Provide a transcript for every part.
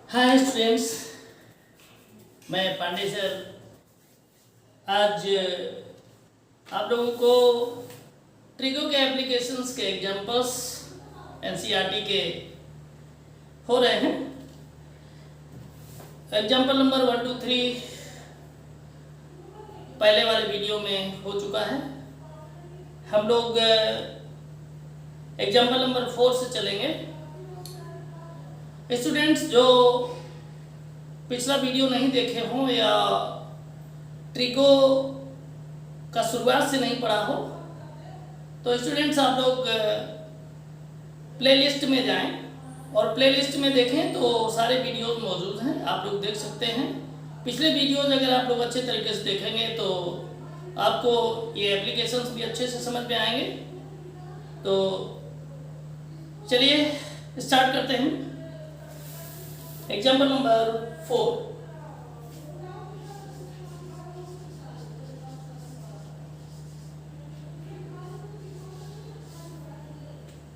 Hi students, मैं Pandey sir आज आप लोगों को ट्रिगो के एप्लीकेशंस के एग्जांपल्स एनसीईआरटी के हो रहे हैं। एग्जांपल नंबर 1, 2, 3 पहले वाले वीडियो में हो चुका है। हम लोग एग्जांपल नंबर 4 से चलेंगे। स्टूडेंट्स जो पिछला वीडियो नहीं देखे हों या ट्रिगो का शुरुआत से नहीं पढ़ा हो तो स्टूडेंट्स आप लोग प्लेलिस्ट में जाएं और प्लेलिस्ट में देखें तो सारे वीडियोस मौजूद हैं, आप लोग देख सकते हैं। पिछले वीडियोस अगर आप लोग अच्छे तरीके से देखेंगे तो आपको ये एप्लीकेशंस भी अच्छे से समझ में आएंगे। तो चलिए स्टार्ट करते हैं। Example number 4,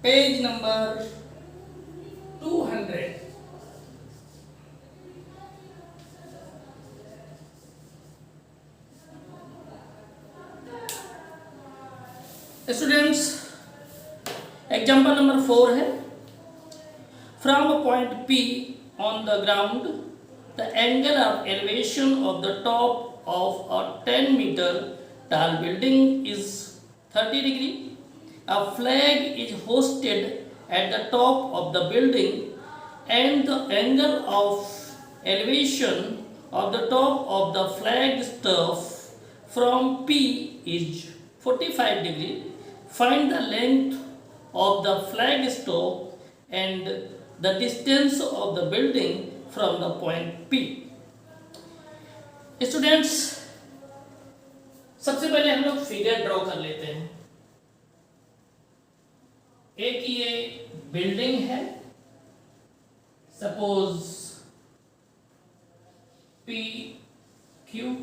page number 200। Students example number 4 है, from a point P on the ground, the angle of elevation of the top of a 10-meter tall building is 30 degree. A flag is hoisted at the top of the building and the angle of elevation of the top of the flag staff from P is 45 degree. Find the length of the flag staff and the distance of the building from the point P. Students सबसे पहले हम लोग figure draw कर लेते हैं। एक ये building है, सपोज PQ,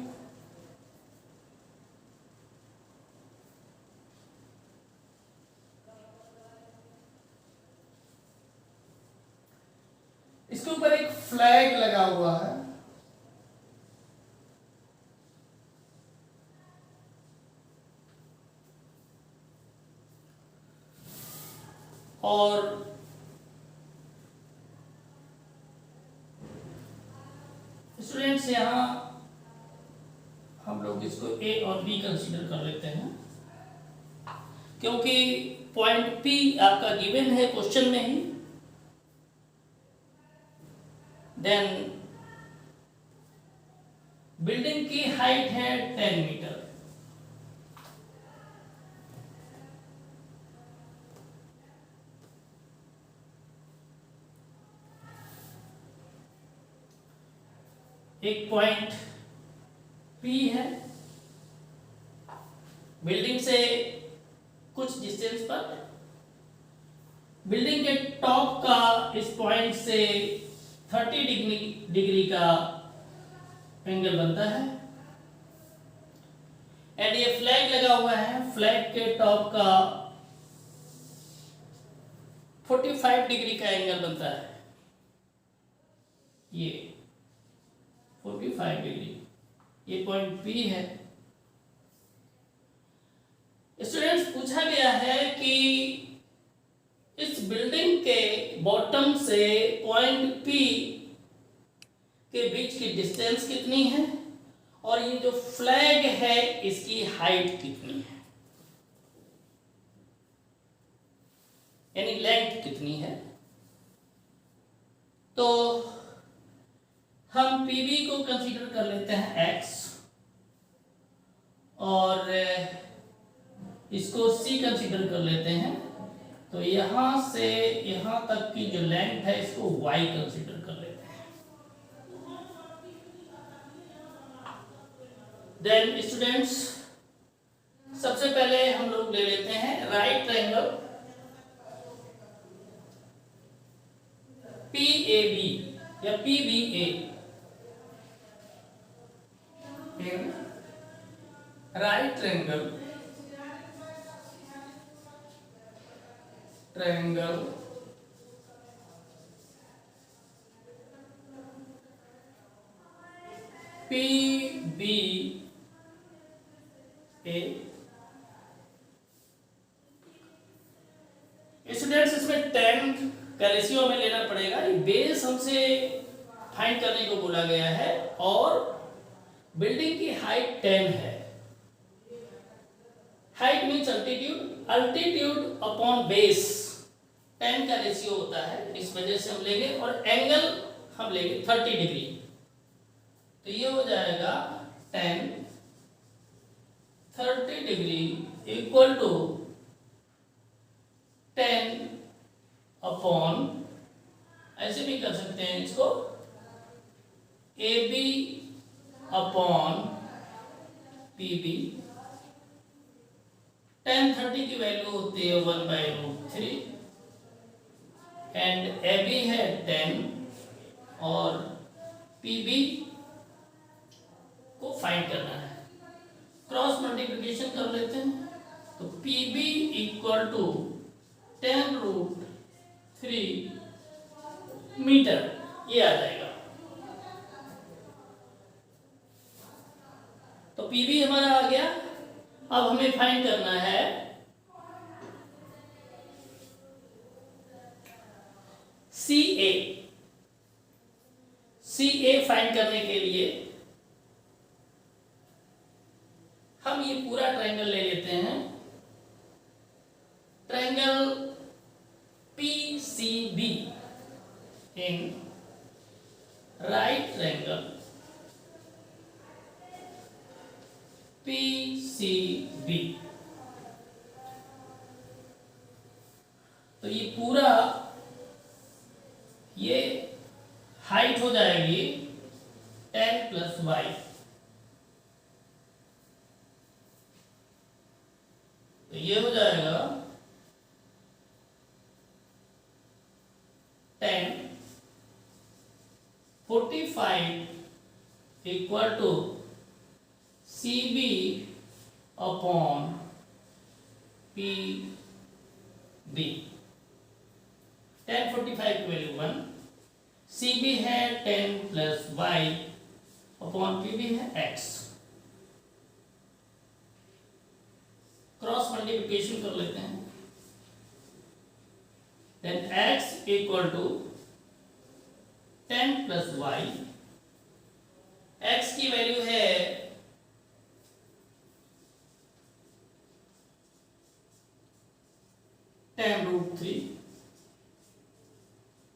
इसके ऊपर एक फ्लैग लगा हुआ है और स्टूडेंट्स यहां हम लोग इसको A और B कंसीडर कर लेते हैं क्योंकि पॉइंट P आपका गिवन है क्वेश्चन में ही। देन बिल्डिंग की हाइट है 10 मीटर। एक पॉइंट P है बिल्डिंग से कुछ डिस्टेंस पर। बिल्डिंग के टॉप का इस पॉइंट से 30 डिग्री का एंगल बनता है एंड ये फ्लैग लगा हुआ है। फ्लैग के टॉप का 45 डिग्री का एंगल बनता है, ये 45 डिग्री। ये पॉइंट P है। स्टूडेंट्स पूछा गया है कि इस बिल्डिंग के बॉटम से पॉइंट P के बीच की डिस्टेंस कितनी है और ये जो फ्लैग है इसकी हाइट कितनी है, यानी लेंथ कितनी है। तो हम PB को कंसीडर कर लेते हैं X और इसको C कंसीडर कर लेते हैं। तो यहां से यहां तक की जो लेंथ है इसको Y कंसीडर कर लेते हैं। देन स्टूडेंट्स सबसे पहले हम लोग ले लेते हैं राइट ट्रायंगल PAB या PBA। Right triangle PBA students, इसमें 10 का रेशियो हमें लेना पड़ेगा। ये बेस हमसे फाइंड करने को बोला गया है और बिल्डिंग की हाइट 10 है। Height means altitude, altitude upon base 10 का रेशियो होता है, इस वजह से हम लेंगे। और एंगल हम लेंगे 30 डिग्री, तो ये हो जाएगा 10 30 डिग्री इक्वल टू 10 अपॉन, ऐसे भी कर सकते हैं इसको, AB अपॉन PB। 10 30 की वैल्यू होती है 1/√3 एंड AB है 10 और PB को फाइंड करना है। क्रॉस मल्टीप्लिकेशन कर लेते हैं, तो PB इक्वल टू 10√3 मीटर, ये आ जाएगा। तो PB हमारा आ गया। अब हमें फाइंड करना है CA। CA फाइंड करने के लिए हम ये पूरा ट्रायंगल ले लेते हैं। ट्रायंगल PCB इन राइट ट्रायंगल PCB, तो ये पूरा, ये हाइट हो जाएगी 10 + y, तो ये हो जाएगा 10 45 equal to CB upon PB। 10 45 की वैल्यू 1, CB है 10 + y अपॉन PB है x। क्रॉस मल्टीप्लिकेशन कर लेते हैं, then x equal to 10 + y, x की वैल्यू है 10√3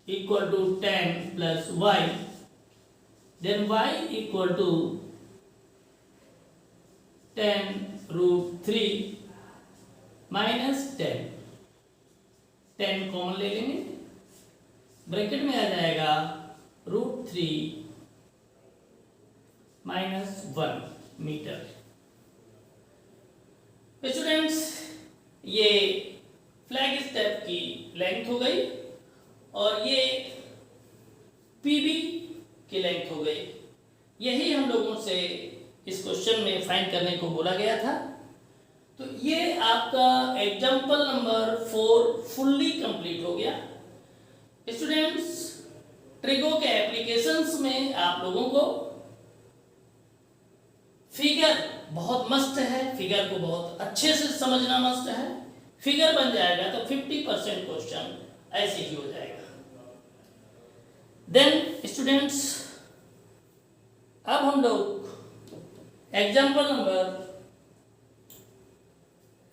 equal to 10 + y, then y equal to 10√3 minus 10, 10 common ले लेंगे, ब्रैकेट में आ जाएगा √3 - 1 मीटर। स्टूडेंट्स, ये फ्लैग स्टेप की लेंथ हो गई और ये PB की लेंथ हो गई। यही हम लोगों से इस क्वेश्चन में फाइंड करने को बोला गया था। तो ये आपका एग्जाम्पल नंबर 4 फुल्ली कंप्लीट हो गया। स्टूडेंट्स, ट्रिगो के एप्लीकेशंस में आप लोगों को फिगर बहुत मस्त है, फिगर को बहुत अच्छे से समझना मस्त है। फिगर बन जाएगा तो 50% क्वेश्चन ऐसे ही हो जाएगा। देन स्टूडेंट्स, अब हम लोग एग्जाम्पल नंबर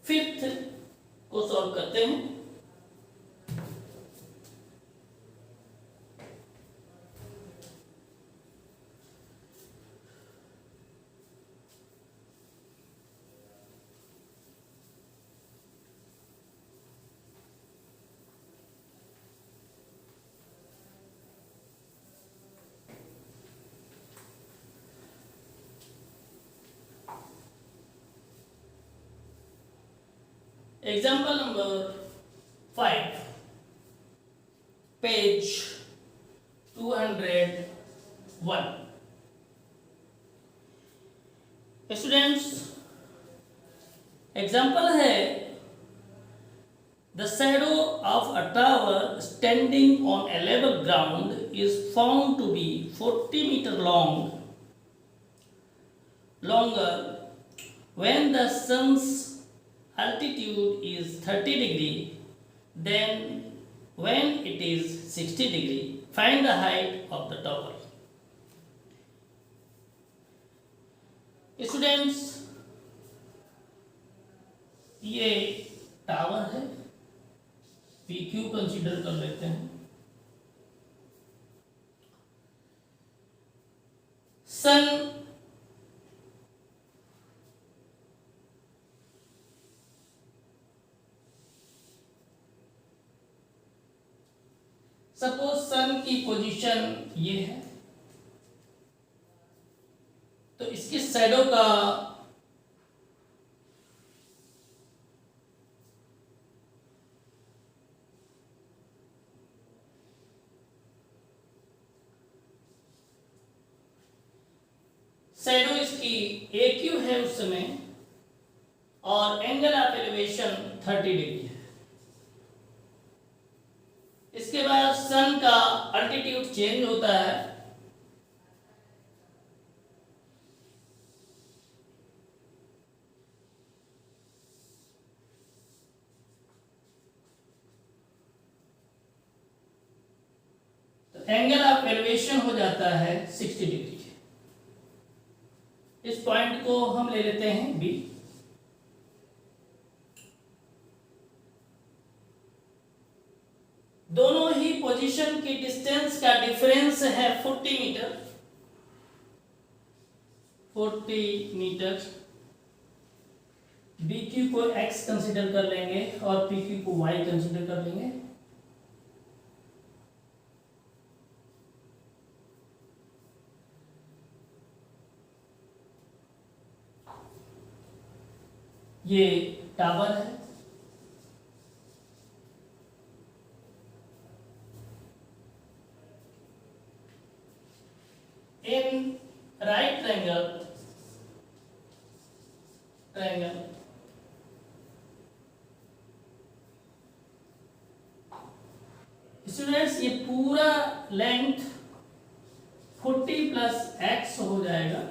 5 को सॉल्व करते हैं। Example number 5, page 201. Students, example है the shadow of a tower standing on a level ground is found to be 40 meter long longer when the sun's altitude is 30 degree than when it is 60 degree. Find the height of the tower. Students, ये tower है, PQ consider कर लेते हैं। सन suppose सन की position ये है, तो इसकी शैडो का शैडो इसकी AQ है उस समय, और एंगल ऑफ एलिवेशन 30 डिग्री है। इसके बाद सन का अल्टीट्यूड चेंज होता है, तो एंगल ऑफ एलिवेशन हो जाता है 60 डिग्री। इस पॉइंट को हम ले लेते हैं बी। दोनों ही पोजीशन की डिस्टेंस का डिफरेंस है 40 मीटर। 40 मीटर। BQ को x कंसीडर कर लेंगे और PQ को y कंसीडर कर लेंगे। ये टावर है, इन राइट ट्रायंगल स्टूडेंट्स, ये पूरा लेंथ 40 प्लस x हो जाएगा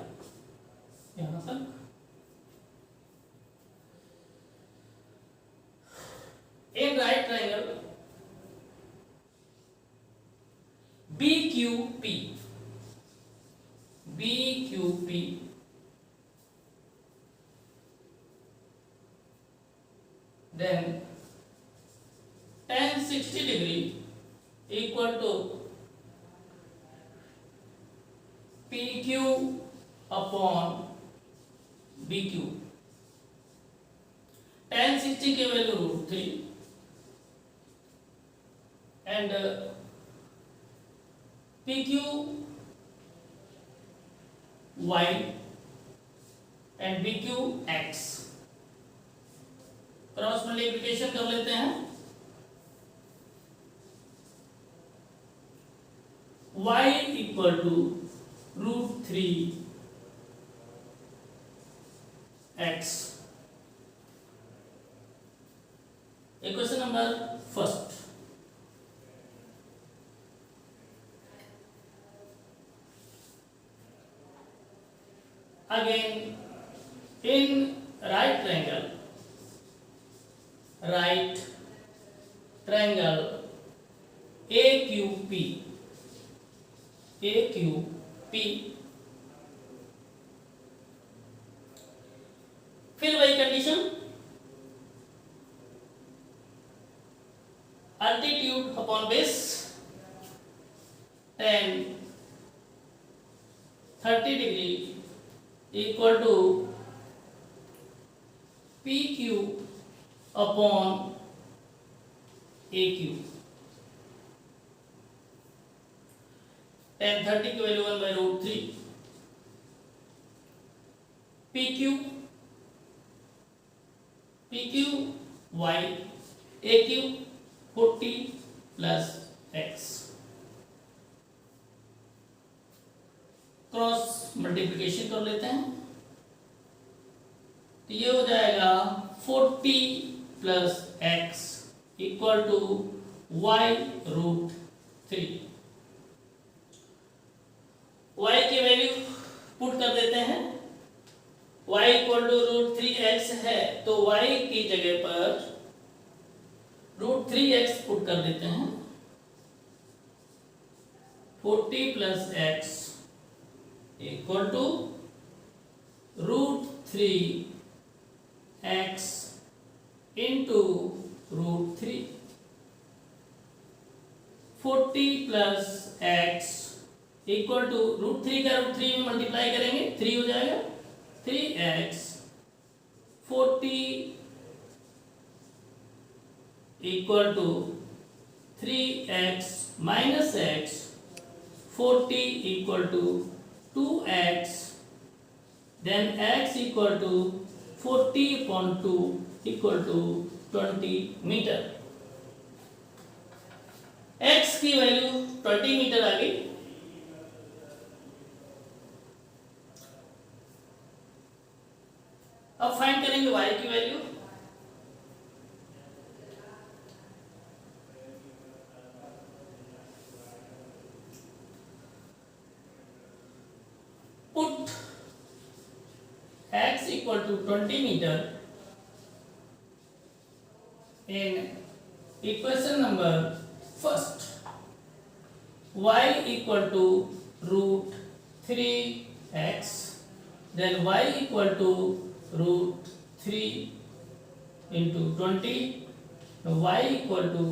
यहां तक। In right triangle BQP, then tan 60 degree equal to PQ upon BQ। tan 60 की value √3 and PQ y and BQ x। Cross multiplication कर लेते हैं। y equal to √3 x। Equation number first. Again, in right triangle AQP, fill by condition, altitude upon base, tan 30 degree equal to PQ upon AQ। tan 30 की value 1/√3, PQ y, AQ 40 plus x। Cross multiplication कर लेते हैं, तो ये हो जाएगा 40 plus x equal to y√3। y की value put कर देते हैं, y इक्वल टू √3x है तो y की जगह पर √3x पुट कर देते हैं। 40 plus x equal to √3x into √3। 40 plus x equal to √3 का √3 में मल्टीप्लाई करेंगे 3 हो जाएगा। 3x 40 equal to 3x minus x 40 equal to 2x then x equal to 40/2 equal to 20 metre. x की वैल्यू 20 मीटर आ गई। अब फाइंड करेंगे y की value. Put x equal to 20 meter in equation number first, y equal to √3x, then y equal to √3 into 20, y equal to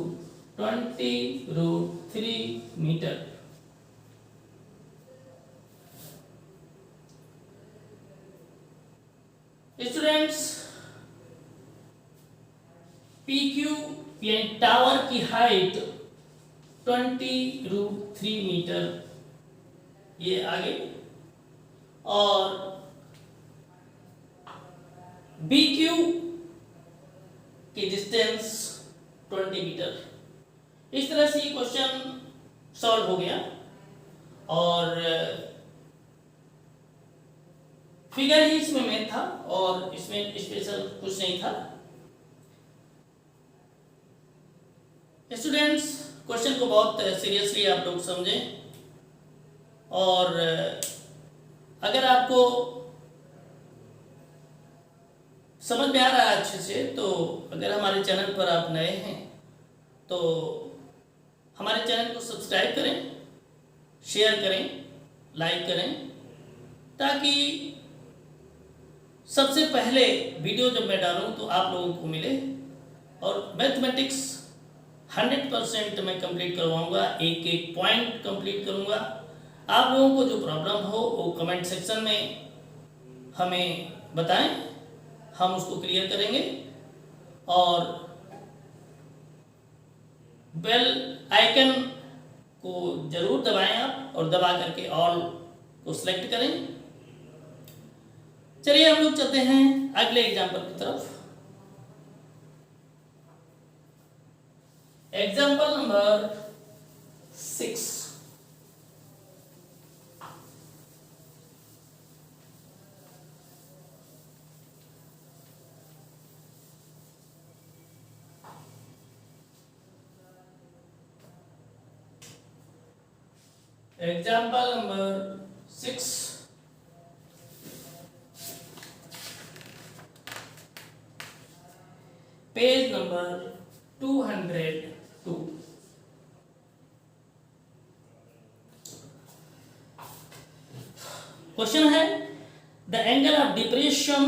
20 √3 meter। Students PQ यानी tower की height 20 √3 metre ये आगे, और BQ की distance 20 metre. इस तरह से ये क्वेश्चन सॉल्व हो गया और फिगर ही इसमें मेन था और इसमें स्पेशल कुछ नहीं था। स्टूडेंट्स क्वेश्चन को बहुत सीरियसली आप लोग समझें, और अगर आपको समझ में आ रहा है अच्छे से, तो अगर हमारे चैनल पर आप नए हैं तो हमारे चैनल को सब्सक्राइब करें, शेयर करें, लाइक करें, ताकि सबसे पहले वीडियो जब मैं डालूं तो आप लोगों को मिले। और मैथमेटिक्स 100% मैं कंप्लीट करवाऊंगा, एक एक पॉइंट कंप्लीट करूंगा। आप लोगों को जो प्रॉब्लम हो वो कमेंट सेक्शन में हमें बताएं, हम उसको क्लियर करेंगे। और बेल आइकन को जरूर दबाएं आप, और दबा करके ऑल को सिलेक्ट करें। चलिए हम लोग चलते हैं अगले एग्जाम्पल की तरफ। Example number 6। Example number 6, page number 202। Question है the angle of depression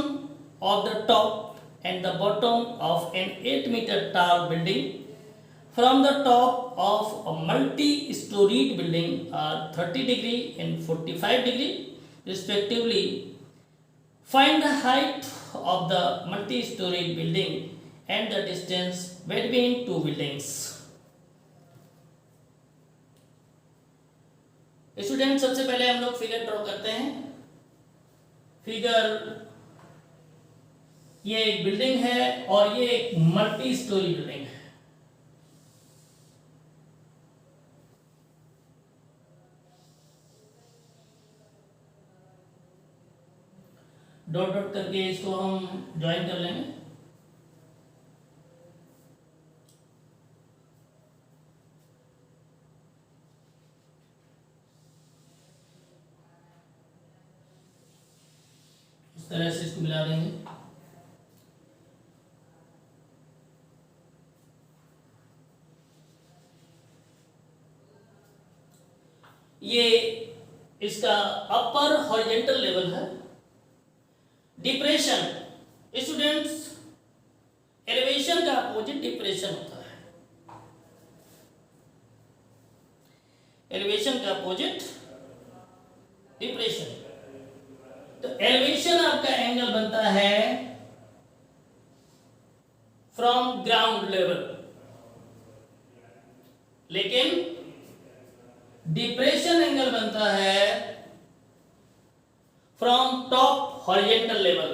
of the top and the bottom of an 8 metre tall building from the top of a multi-storied building are 30 degree and 45 degree respectively. Find the height of the multi-storied building and the distance between two buildings. Student सबसे पहले हम लोग figure draw करते हैं। Figure, ये एक building है और ये एक मल्टी स्टोरी बिल्डिंग है। डॉट डॉट करके इसको हम ज्वाइन कर लेंगे। इस तरह से इसको मिला देंगे। ये इसका अपर हॉरिजॉन्टल लेवल है। डिप्रेशन स्टूडेंट्स, एलिवेशन का अपोजिट डिप्रेशन होता है। एलिवेशन का अपोजिट डिप्रेशन। तो एलिवेशन आपका एंगल बनता है फ्रॉम ग्राउंड लेवल, लेकिन डिप्रेशन एंगल बनता है फ्रॉम टॉप हॉरिजॉन्टल लेवल।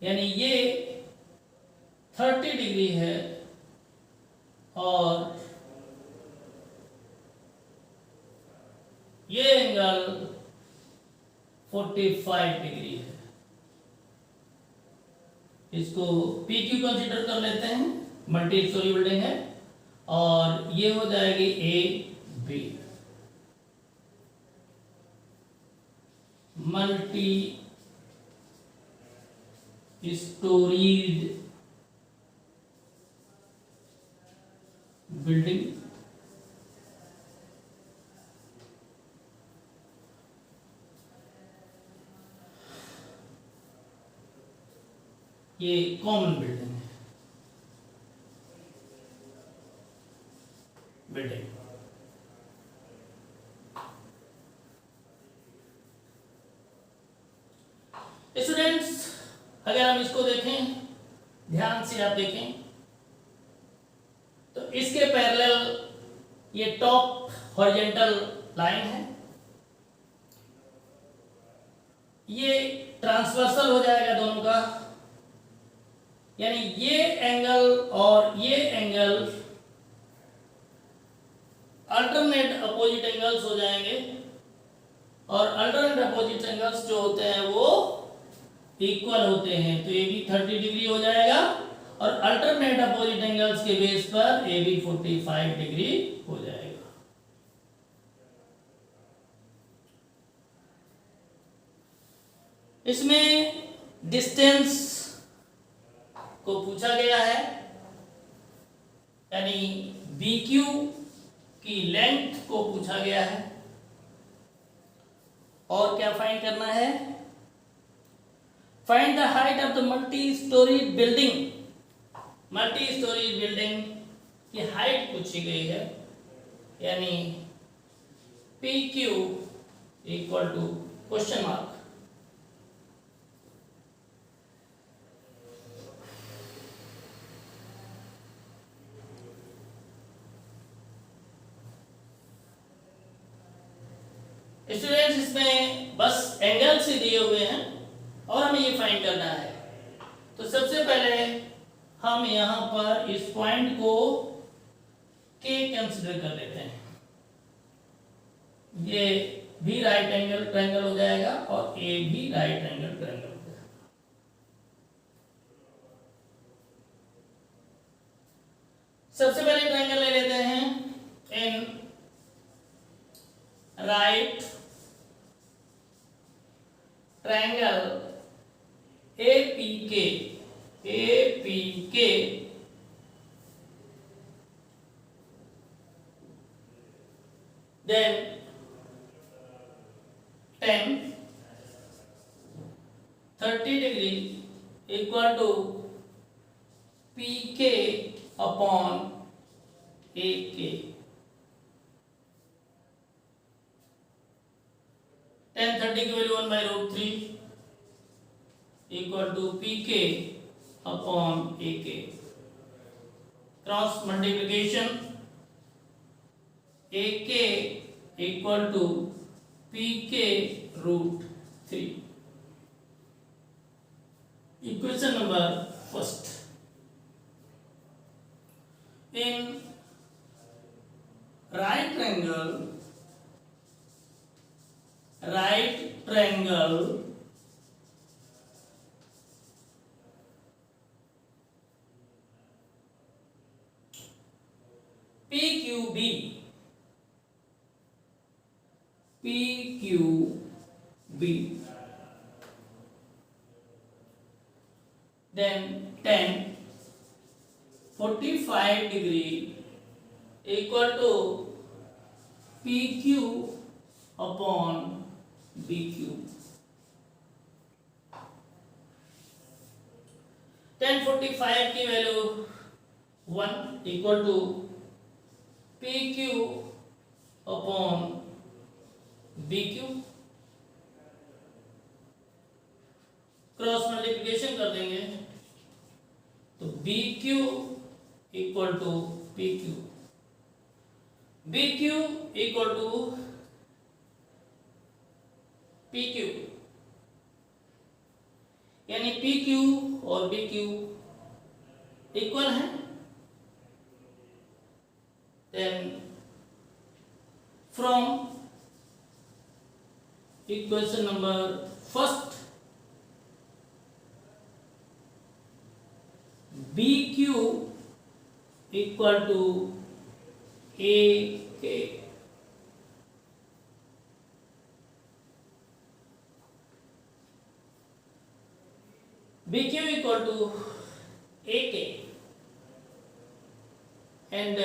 यानी ये 30 डिग्री है और ये एंगल 45 डिग्री है। इसको PQ कंसीडर कर लेते हैं, मल्टी स्टोरी बिल्डिंग है, और ये हो जाएगी AB, मल्टी स्टोरीड बिल्डिंग। ये कॉमन बिल्डिंग है, बिल्डिंग। स्टूडेंट्स, अगर हम इसको देखें, ध्यान से आप देखें, तो इसके पैरेलल ये टॉप हॉरिजॉन्टल लाइन है, ये ट्रांसवर्सल हो जाएगा दोनों का, यानी ये एंगल और ये एंगल अल्टरनेट अपोजिट एंगल्स हो जाएंगे, और अल्टरनेट अपोजिट एंगल्स जो होते हैं वो इक्वल होते हैं। तो ये भी 30 डिग्री हो जाएगा, और अल्टरनेट अपोजिट एंगल्स के बेस पर ये भी 45 डिग्री हो जाएगा। इसमें डिस्टेंस को पूछा गया है, यानी BQ की लेंथ को पूछा गया है, और क्या फाइंड करना है? Find the height of the multi storey building. Multi storey building की हाइट पूछी गई है, यानी PQ equal to question mark. Students, इसमें बस एंगल से दिए हुए हैं और हमें ये फाइंड करना है। तो सबसे पहले हम यहां पर इस पॉइंट को K कंसीडर कर लेते हैं। ये भी राइट एंगल ट्रायंगल हो जाएगा और A भी राइट एंगल ट्रायंगल हो जाएगा। सबसे पहले ट्रायंगल ले लेते हैं इन right triangle APK, then tan 30 degree equal to PK upon AK. Tan 30 की value 1/√3 equal to PK upon AK. Cross multiplication, AK equal to PK√3. Equation number first. In right triangle PQB, then tan 45 degree equal to PQ upon BQ. tan 45 की value 1 equal to PQ upon BQ. Cross multiplication कर देंगे तो BQ equal to PQ, BQ equal to PQ, यानी PQ और BQ इक्वल है. Then from equation number first BQ equal to AK, BQ equal to AK and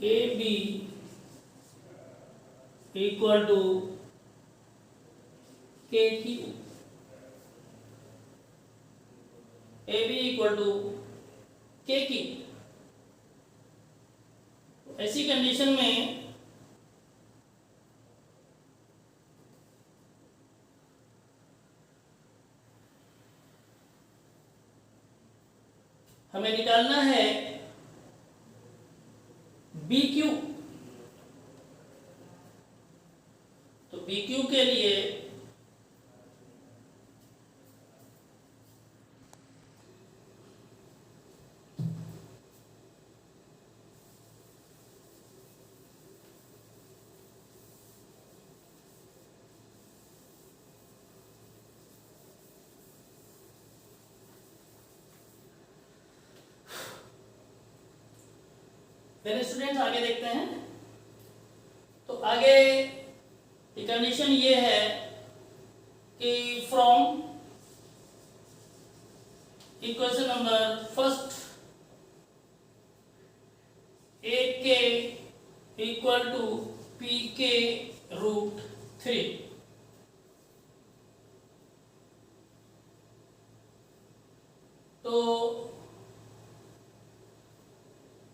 AB equal to KQ, AB equal to KQ. ऐसी condition में हमें निकालना है BQ. तो BQ के लिए देन स्टूडेंट्स आगे देखते हैं. तो आगे की कंडीशन ये है कि from equation number first AK equal to PK root 3. तो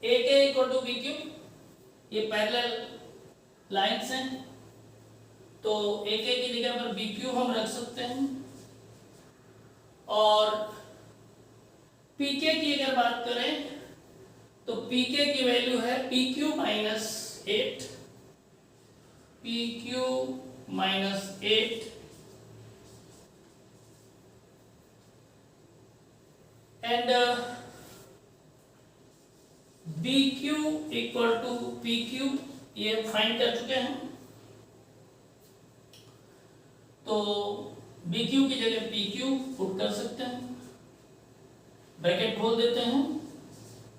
AK इक्वल टू BQ, ये पैरेलल लाइन्स हैं तो AK की जगह पर BQ हम रख सकते हैं. और PK की अगर बात करें तो PK की वैल्यू है PQ minus 8, PQ minus 8 and BQ equal to PQ, ये फाइंड कर चुके हैं. तो BQ की जगह PQ पुट कर सकते हैं, ब्रैकेट खोल देते हैं.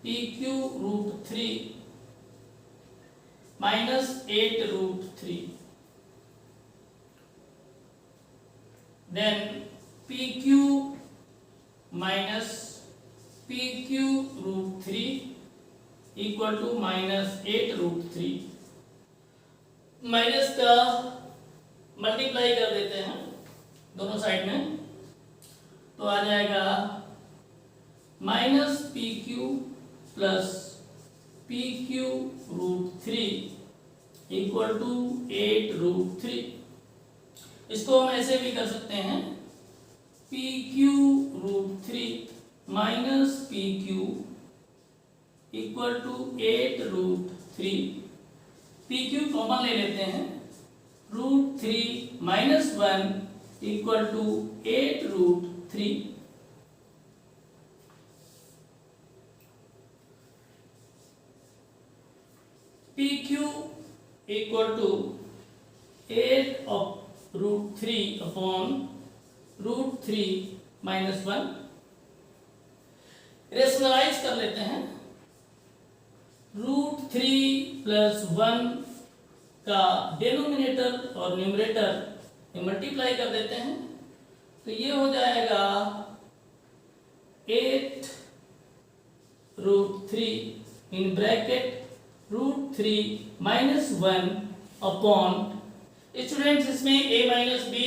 PQ root 3 minus 8 root 3, then PQ minus PQ root 3 equal to minus 8 root 3. Minus का मल्टीप्लाई कर देते हैं दोनों साइड में तो आ जाएगा minus PQ plus PQ root 3 equal to 8 root 3. इसको हम ऐसे भी कर सकते हैं PQ root 3 minus PQ equal to 8 root 3. PQ common ले लेते हैं, root 3 minus 1 equal to 8 root 3. PQ equal to 8/√3 minus 1। Rationalize कर लेते हैं। √3 प्लस 1 का डिनोमिनेटर और न्यूमरेटर में मल्टीप्लाई कर देते हैं, तो ये हो जाएगा 8/√3 in bracket √3 minus 1 upon, students इसमें a minus B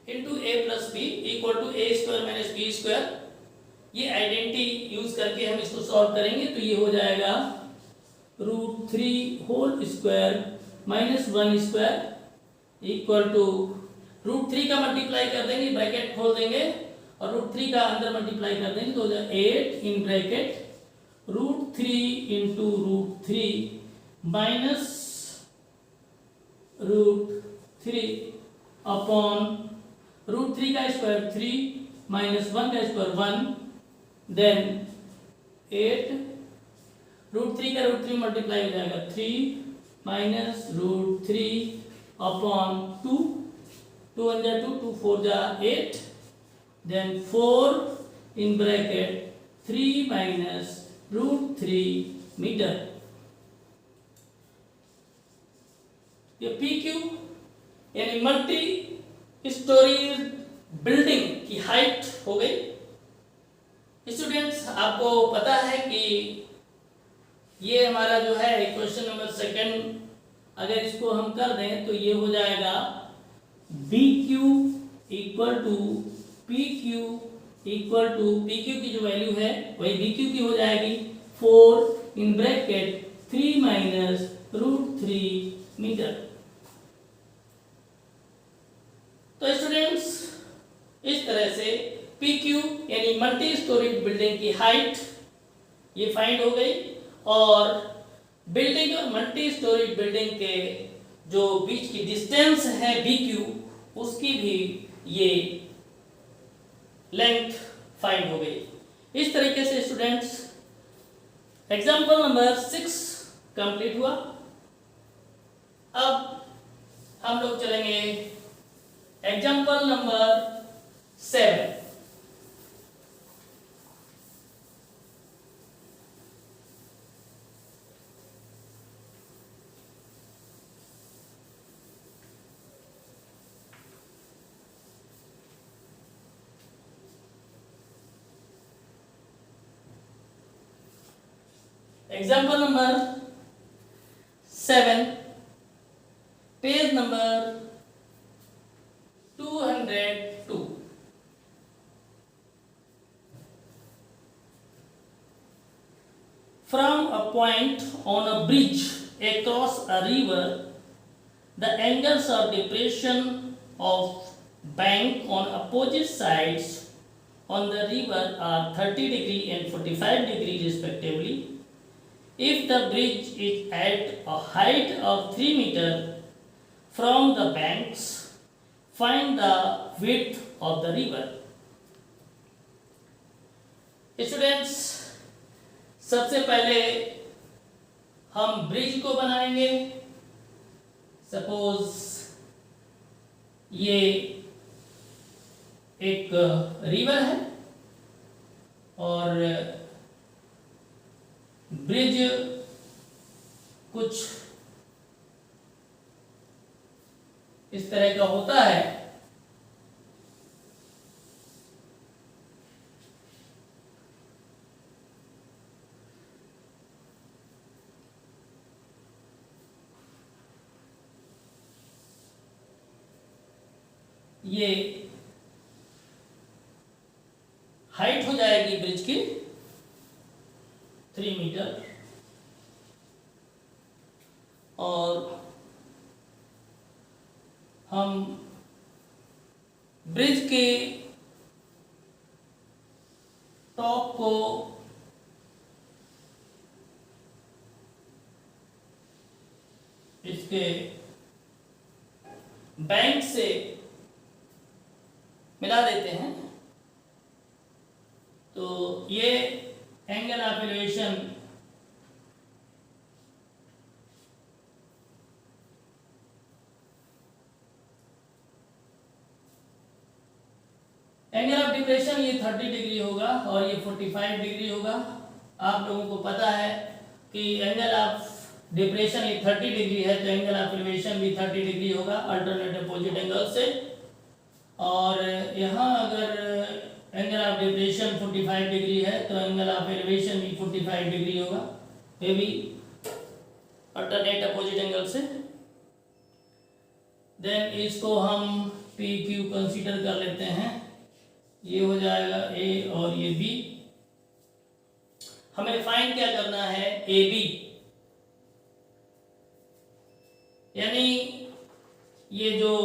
into A plus B equal to A square minus B square, ये आइडेंटिटी यूज करके हम इसको सॉल्व करेंगे, तो ये हो जाएगा √3 whole square minus 1 square equal to √3 का मल्टीप्लाई कर देंगे, ब्रैकेट खोल देंगे और √3 का अंदर मल्टीप्लाई कर देंगे, तो हो जाएगा 8 इन ब्रैकेट √3 इंटू √3 माइनस √3 अपॉन √3 का स्क्वायर 3 माइनस 1 का स्क्वायर 1, देन 8 √3 का √3 मल्टीप्लाई हो जाएगा 3 माइनस √3 अपॉन 2, 2 1 जा 2, 2 4 जा 8, then 4 in bracket 3 minus √3 metre. ये PQ यानी मल्टी स्टोरी बिल्डिंग की हाइट हो गई। स्टूडेंट्स, आपको पता है कि ये हमारा जो है क्वेश्चन नंबर सेकंड, अगर इसको हम कर दें तो ये हो जाएगा BQ equal to PQ equal to PQ की जो वैल्यू है वही BQ की हो जाएगी 4 इन ब्रैकेट 3 माइनस √3 मीटर। तो स्टूडेंट्स, इस तरह से PQ यानी मल्टी स्टोरीड बिल्डिंग की हाइट ये फाइंड हो गई, और बिल्डिंग और मल्टी स्टोरीड बिल्डिंग के जो बीच की डिस्टेंस है BQ, उसकी भी ये लेंथ फाइंड हो गई। इस तरीके से स्टूडेंट्स एग्जाम्पल नंबर 6 कंप्लीट हुआ। अब हम लोग चलेंगे example number 7। Example number 7, page number 202। From a point on a bridge across a river, the angles of depression of bank on opposite sides on the river are 30 degree and 45 degree respectively. If the bridge is at a height of 3 meter from the banks, find the width of the river. Students, सबसे पहले हम bridge को बनाएंगे। Suppose ये एक river है और bridge कुछ इस तरह का होता है। ये हाइट हो जाएगी ब्रिज की 3 मीटर, और हम ब्रिज के टॉप को इसके बैंक से मिला देते हैं, तो ये angle of elevation angle of depression ये 30 डिग्री होगा और ये 45 डिग्री होगा। आप लोगों को पता है कि एंगल ऑफ डिप्रेशन ये 30 डिग्री है, तो एंगल ऑफ एलिवेशन भी 30 डिग्री होगा अल्टरनेट अपोजिट एंगल से। और यहाँ अगर एंगल ऑफ डिप्रेशन 45 डिग्री है तो एंगल ऑफ एलिवेशन भी 45 डिग्री होगा, ये भी अल्टरनेट अपोजिट एंगल से। देन इसको हम पी क्यू कंसीडर कर लेते हैं, ये हो जाएगा ए और ये बी। हमें फाइंड क्या करना है, ए बी, यानी ये जो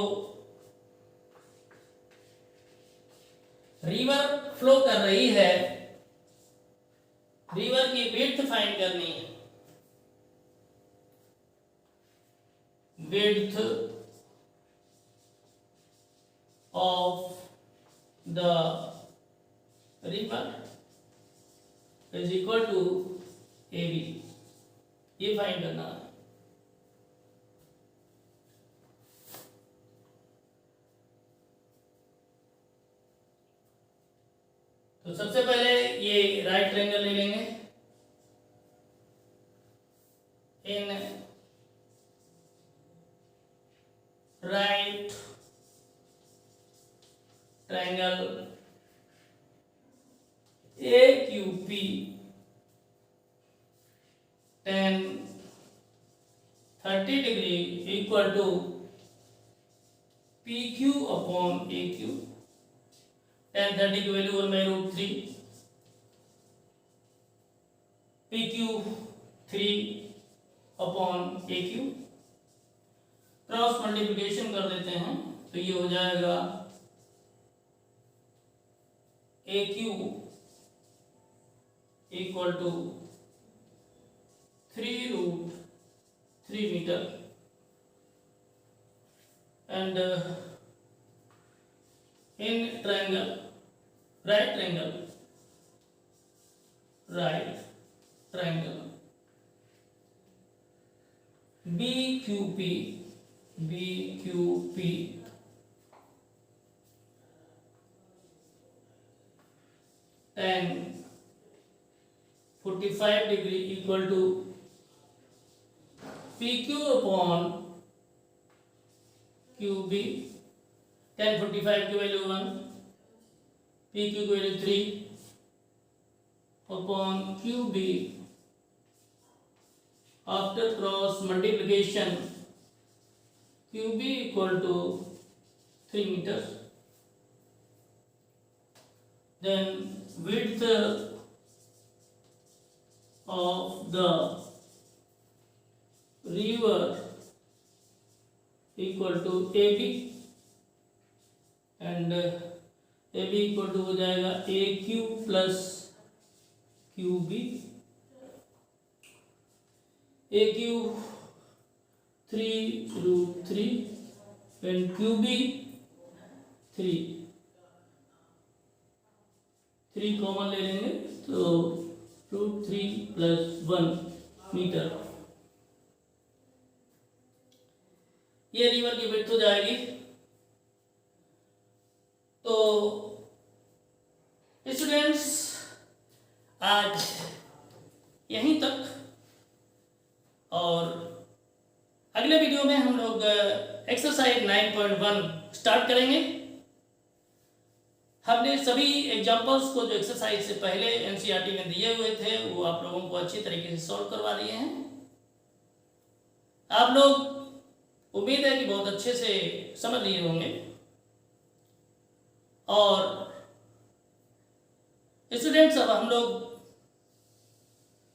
रिवर फ्लो कर रही है, रिवर की विड्थ फाइंड करनी है। Width of the river is equal to A B, ये फाइंड करना है। तो सबसे पहले ये राइट ट्रायंगल ले लेंगे। In right triangle A Q P tan 30 degree equal to P Q upon A Q. tan 30 की value 1/√3, P Q 3 upon A Q. Cross multiplication कर देते हैं तो ये हो जाएगा A Q equal to 3√3 metre and in triangle right triangle B Q P tan 45 degree equal to P Q upon Q B. tan 45 की value 1, P Q की value 3 upon Q B. After cross multiplication Q B equal to 3 metre. Then width of the river equal to AB and AB equal to हो जाएगा AQ plus QB। AQ 3√3 and QB 3 common ले लेंगे तो √3 + 1 metre ये river की width हो जाएगी। तो स्टूडेंट्स आज यहीं तक, और अगले वीडियो में हम लोग एक्सरसाइज 9.1 स्टार्ट करेंगे। हमने सभी एग्जाम्पल्स को जो एक्सरसाइज से पहले एनसीईआरटी में दिए हुए थे वो आप लोगों को अच्छी तरीके से सॉल्व करवा दिए हैं। आप लोग उम्मीद है कि बहुत अच्छे से समझ लिए होंगे। और स्टूडेंट्स अब हम लोग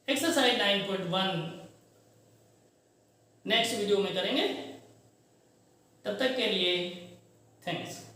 एक्सरसाइज 9.1 नेक्स्ट वीडियो में करेंगे। तब तक के लिए थैंक्स।